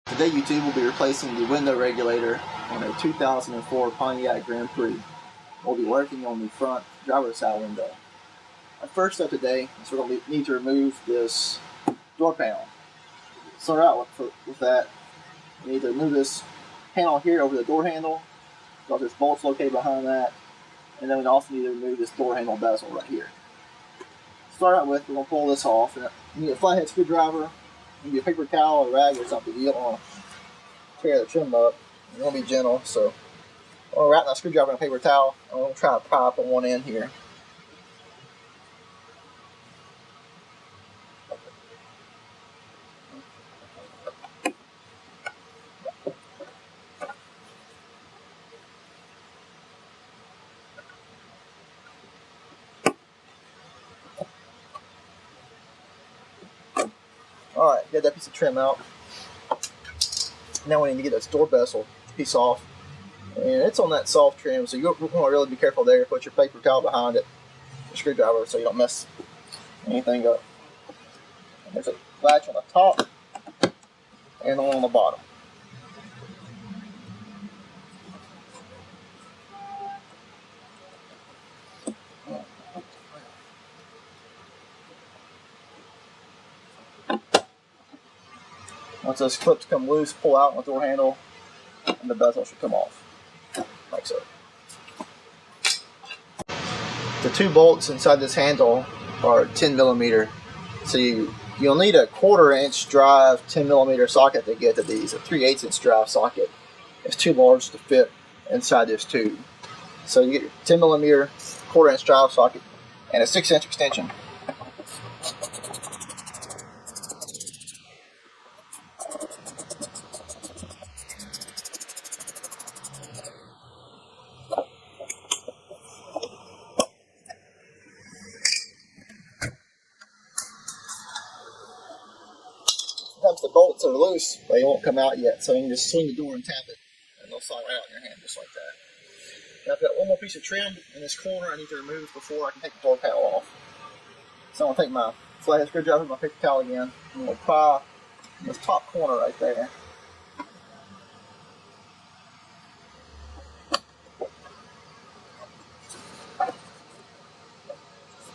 Today YouTube will be replacing the window regulator on a 2004 Pontiac Grand Prix. We'll be working on the front driver's side window. Our first step today is we're going to need to remove this door panel. Start out with that. We need to remove this panel here over the door handle, because there's bolts located behind that, and then we also need to remove this door handle bezel right here. Start out with, we're going to pull this off. And you need a flathead screwdriver, you need a paper towel or rag or something. You don't want to tear the trim up. You want to be gentle, so I'm going to wrap my screwdriver in a paper towel. I'm going to try to pry up on one end here. Alright, get that piece of trim out. Now we need to get this door bezel piece off. And it's on that soft trim, so you want to really be careful there. Put your paper towel behind it, your screwdriver, so you don't mess anything up. And there's a latch on the top and one on the bottom. Once those clips come loose, pull out on the door handle, and the bezel should come off, like so. The two bolts inside this handle are 10mm, so you'll need a 1/4 inch drive 10mm socket to get to these. A 3/8 inch drive socket is too large to fit inside this tube. So you get your 10mm 1/4 inch drive socket and a 6-inch extension. Sometimes the bolts are loose, they won't come out yet, so you can just swing the door and tap it, and they'll slide right out in your hand, just like that. Now I've got one more piece of trim in this corner I need to remove before I can take the door panel off. So I'm going to take my flathead screwdriver and my paper towel again. I'm going to pry this top corner right there.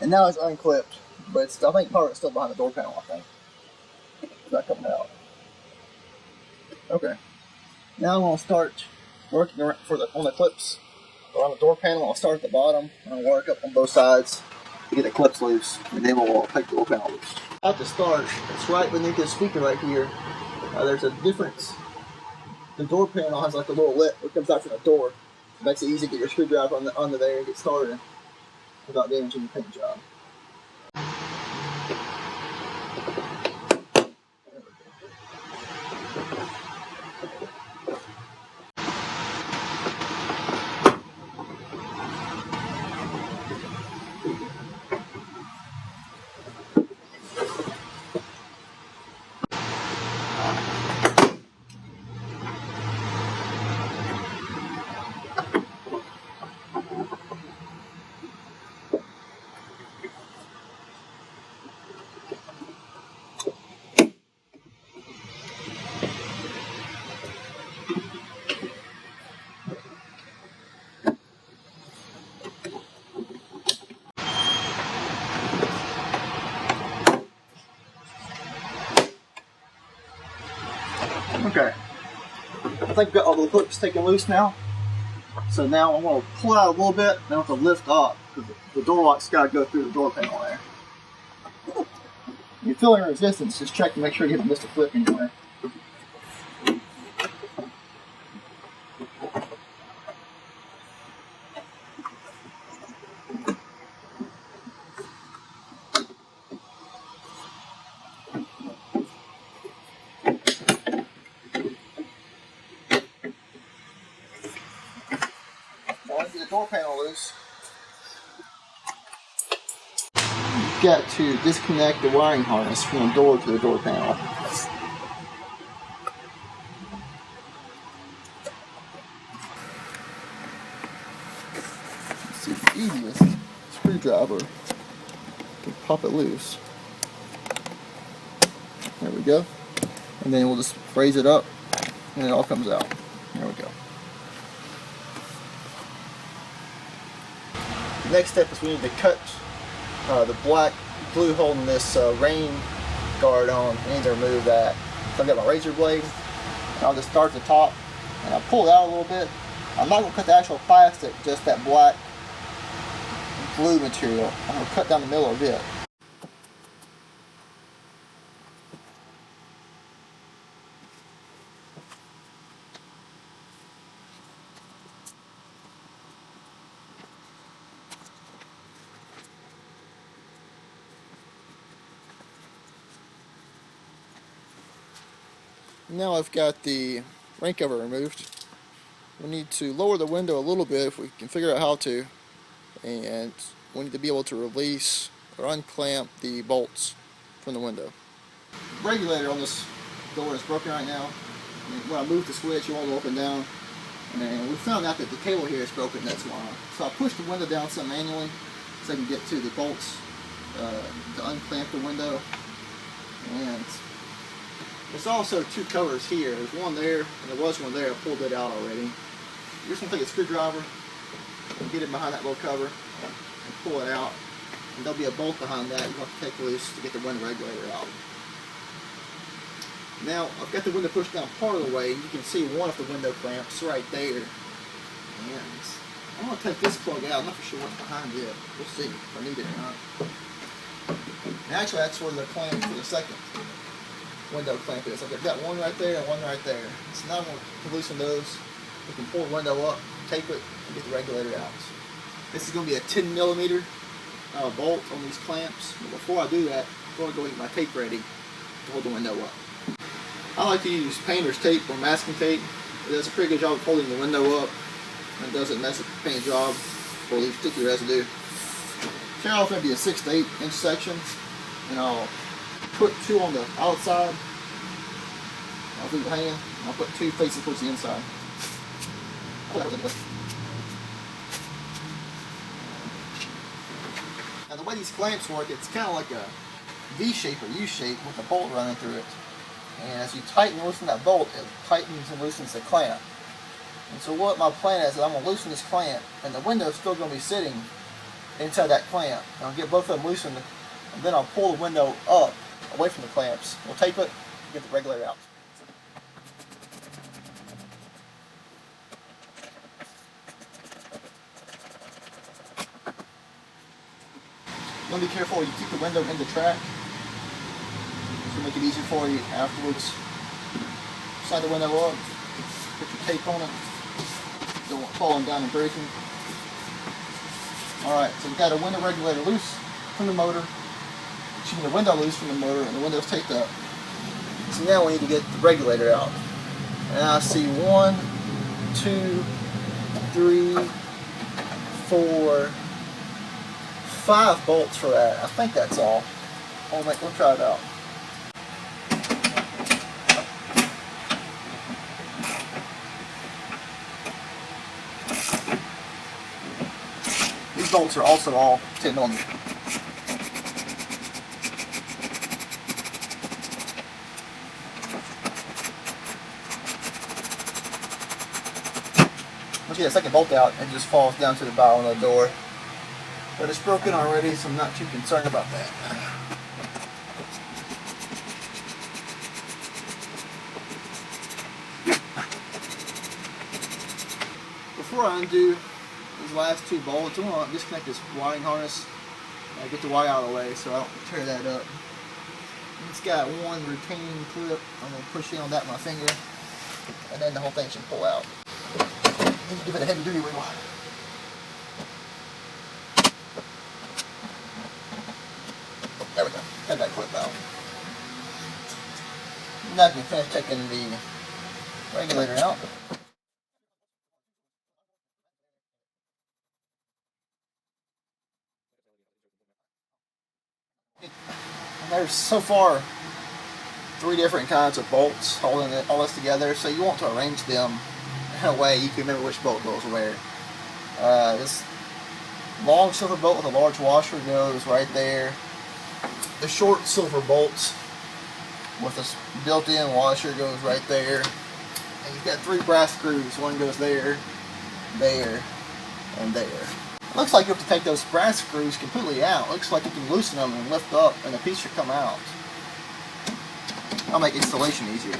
And now it's unclipped, but I think part of it's still behind the door panel, I think. Not coming out. Okay. Now I'm going to start working on the clips around the door panel. I'll start at the bottom. I'll work up on both sides to get the clips loose, and then we'll take the door panel loose. At the start, it's right beneath this speaker right here. There's a difference. The door panel has like a little lip that comes out from the door. It makes it easy to get your screwdriver under there and get started without damaging your paint job. Okay, I think I've got all the clips taken loose now. So now I'm going to pull out a little bit, then I have to lift up, because the door lock's got to go through the door panel there. If you're feeling resistance, just check to make sure you haven't missed a clip anywhere. Get the door panel loose. You've got to disconnect the wiring harness from the door to the door panel. Let's see the easiest screwdriver to pop it loose. There we go. And then we'll just raise it up and it all comes out. There we go. The next step is we need to cut the black glue holding this rain guard on. We need to remove that. So I've got my razor blade, and I'll just start at the top, and I'll pull it out a little bit. I'm not going to cut the actual plastic, just that black glue material. I'm going to cut down the middle a bit. Now I've got the rain cover removed. We need to lower the window a little bit if we can figure out how to, and we need to be able to release or unclamp the bolts from the window. The regulator on this door is broken right now. When I move the switch, it won't go up and down, and we found out that the cable here is broken, that's why. So I pushed the window down some manually so I can get to the bolts to unclamp the window. And there's also two covers here. There's one there, and there was one there. I pulled it out already. You're just going to take a screwdriver and get it behind that little cover and pull it out. And there'll be a bolt behind that you have to take loose to get the window regulator out. Now, I've got the window pushed down part of the way. You can see one of the window clamps right there. And I'm going to take this plug out. I'm not for sure what's behind it. We'll see if I need it or not. And actually, that's where the clamp for the second window clamp is. I've got one right there and one right there. So now I'm going to loosen those. We can pull the window up, tape it, and get the regulator out. This is going to be a 10mm bolt on these clamps. But before I do that, I'm going to go get my tape ready to hold the window up. I like to use painter's tape or masking tape. It does a pretty good job of holding the window up and doesn't mess up the paint job or leave sticky residue. Tear off maybe a 6 to 8 inch section, and I'll put 2 on the outside. I'll leave it hanging. I'll put 2 facing towards the inside. Now the way these clamps work, it's kind of like a V shape or U shape with a bolt running through it. And as you tighten and loosen that bolt, it tightens and loosens the clamp. And so what my plan is I'm going to loosen this clamp, and the window is still going to be sitting inside that clamp. And I'll get both of them loosened, and then I'll pull the window up away from the clamps. We'll tape it and get the regulator out. You want to be careful you keep the window in the track. This will make it easier for you afterwards. Slide the window up, put your tape on it. Don't want it falling down and breaking. Alright, so we've got a window regulator loose from the motor. Excuse me, the window loose from the motor, and the window's taped up. So now we need to get the regulator out. And I see 1, 2, 3, 4, 5 bolts for that. I think that's all. We'll try it out. These bolts are also all 10mm. Once you get a second bolt out, it just falls down to the bottom of the door. But it's broken already, so I'm not too concerned about that. Before I undo these last 2 bolts, I'm going to disconnect this wiring harness and get the wire out of the way so I don't tear that up. It's got one retaining clip. I'm going to push in on that with my finger, and then the whole thing should pull out. Give it a heavy duty wiggle. There we go. Got that clip out. Now I can finish taking the regulator out. And there's so far 3 different kinds of bolts holding all this together, so you want to arrange them in a way you can remember which bolt goes where. This long silver bolt with a large washer goes right there. The short silver bolts with this built-in washer goes right there. And you've got 3 brass screws. One goes there, there, and there. It looks like you have to take those brass screws completely out. It looks like you can loosen them and lift up and the piece should come out. That'll make installation easier.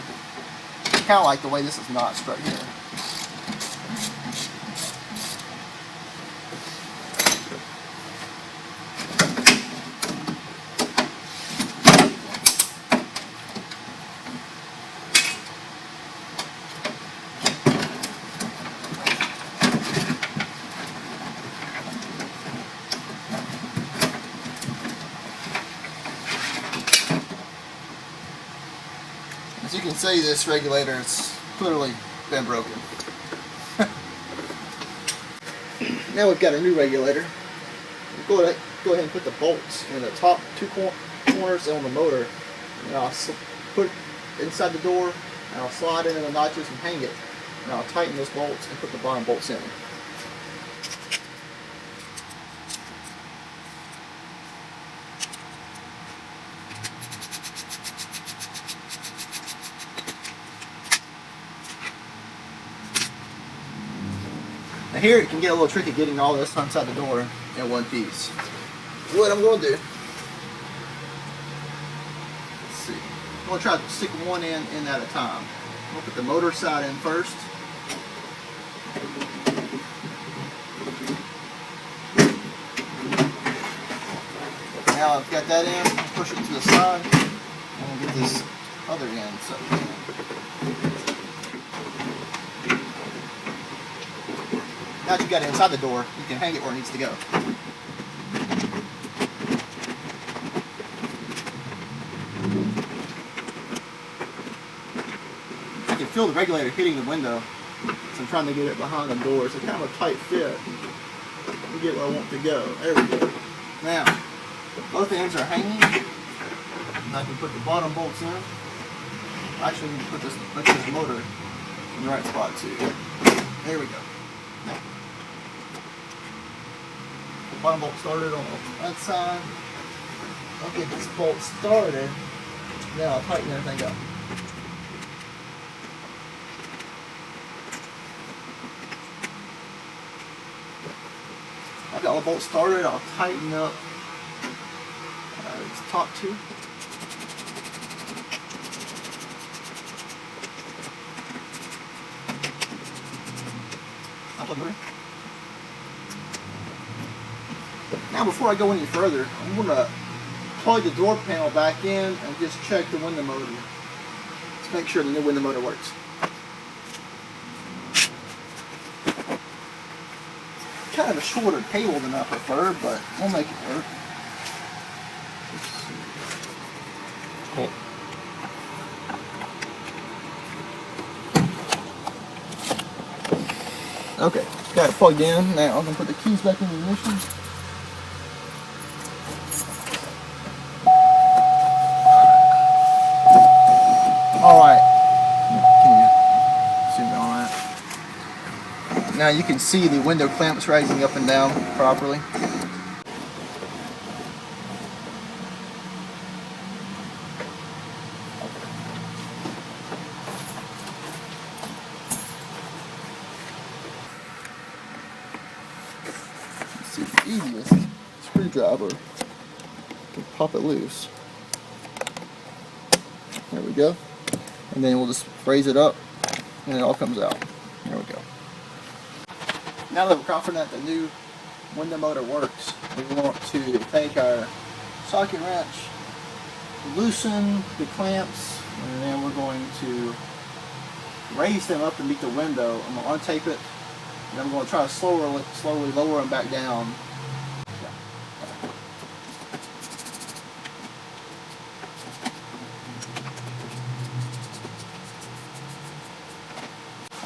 Kind of like the way this is notched right here. As you can see, this regulator has clearly been broken. Now we've got a new regulator. We'll go ahead and put the bolts in the top 2 corners on the motor. And I'll put it inside the door, and I'll slide into the notches and hang it. And I'll tighten those bolts and put the bottom bolts in. Now here it can get a little tricky getting all this inside the door in one piece. What I'm going to do, let's see, I'm going to try to stick one in at a time. I'm going to put the motor side in first. Now I've got that in, I'll push it to the side, and we'll get this other end set in. Now that you've got it inside the door, you can hang it where it needs to go. I can feel the regulator hitting the window, so I'm trying to get it behind the door. It's kind of a tight fit. Let me get where I want to go. There we go. Now, both ends are hanging. And I can put the bottom bolts in. Actually, I need to put this motor in the right spot too. There we go. Now, bottom bolt started on the front side. I'll get this bolt started. Now I'll tighten everything up. I've got all the bolts started. I'll tighten up its top 2. Now before I go any further, I'm going to plug the door panel back in and just check the window motor to make sure the new window motor works. Kind of a shorter cable than I prefer, but we'll make it work. Okay, got it plugged in. Now I'm going to put the keys back in the ignition. Alright, can you zoom in on that? Now you can see the window clamps rising up and down properly. Let's see, the easiest screwdriver can pop it loose. There we go. And then we'll just raise it up and it all comes out. There we go. Now that we're confident the new window motor works, we want to take our socket wrench, loosen the clamps, and then we're going to raise them up to meet the window. I'm going to untape it, and I'm going to try to slowly lower them back down.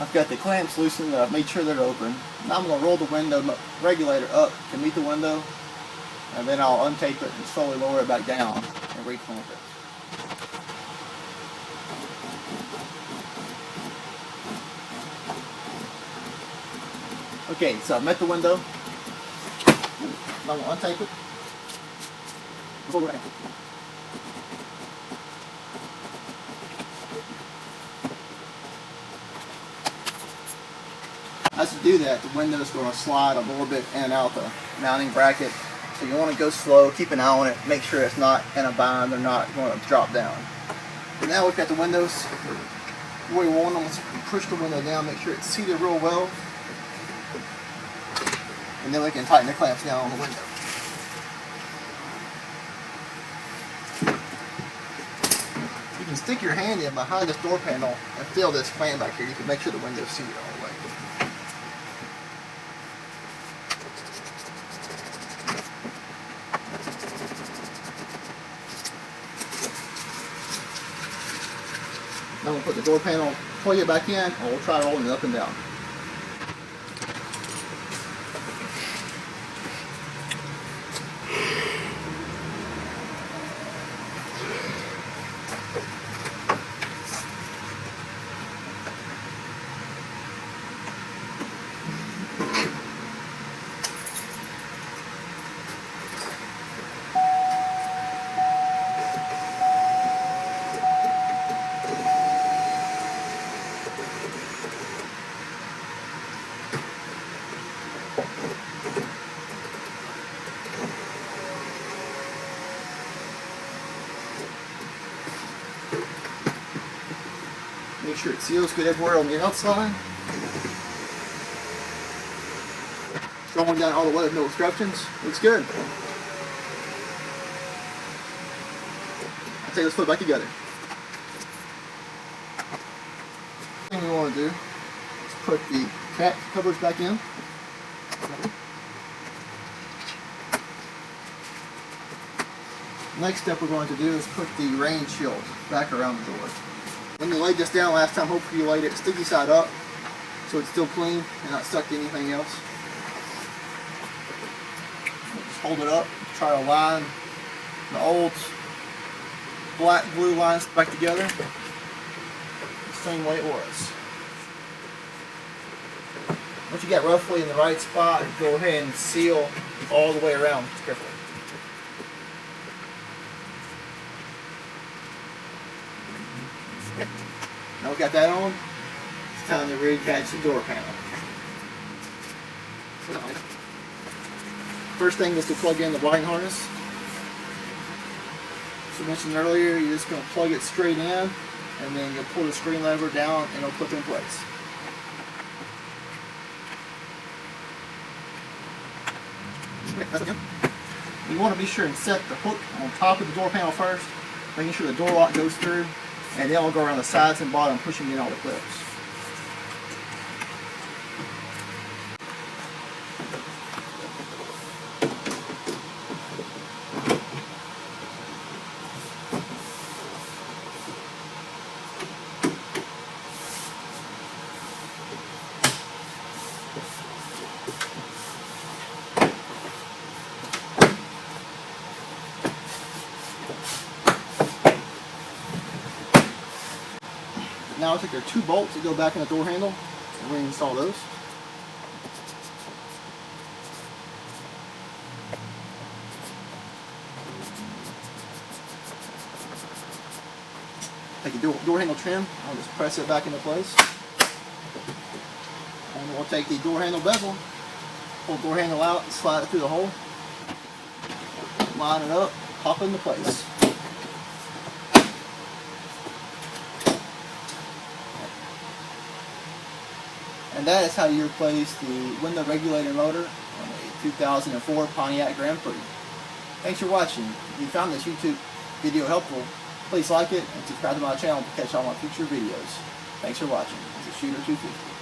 I've got the clamps loosened, I've made sure they're open. Now I'm going to roll the window regulator up to meet the window, and then I'll untape it and slowly lower it back down and reclamp it. Okay, so I've met the window. Now I'm going to untape it. As you do that, the window is going to slide a little bit in and out the mounting bracket. So you want to go slow, keep an eye on it, make sure it's not in a bind, they're not going to drop down. And now we've got the windows where we want them. Let's push the window down, make sure it's seated real well. And then we can tighten the clamps down on the window. You can stick your hand in behind this door panel and feel this clamp back here. You can make sure the window's seated all the way. Now we'll put the door panel, plug it back in, and we'll try rolling it up and down. Make sure it seals good everywhere on the outside. Going down all the way with no obstructions. Looks good. I'll take this foot back together. Thing we want to do is put the cap covers back in. Next step we're going to do is put the rain shield back around the door. When you laid this down last time, hopefully you laid it sticky side up so it's still clean and not stuck to anything else. Just hold it up, try to line the old black glue lines back together the same way it was. Once you get roughly in the right spot, go ahead and seal all the way around carefully. Now we got that on, it's time to reattach the door panel. First thing is to plug in the wiring harness. As I mentioned earlier, you're just going to plug it straight in, and then you'll pull the screen lever down and it'll clip in place. You want to be sure and set the hook on top of the door panel first, making sure the door lock goes through, and then we'll go around the sides and bottom pushing in all the clips. Now I think there are two bolts that go back in the door handle, and reinstall those. Take the door handle trim, I'll just press it back into place. And we'll take the door handle bezel, pull the door handle out and slide it through the hole. Line it up, pop it into place. And that is how you replace the window regulator motor on a 2004 Pontiac Grand Prix. Thanks for watching. If you found this YouTube video helpful, please like it and subscribe to my channel to catch all my future videos. Thanks for watching. This is Shooter 250.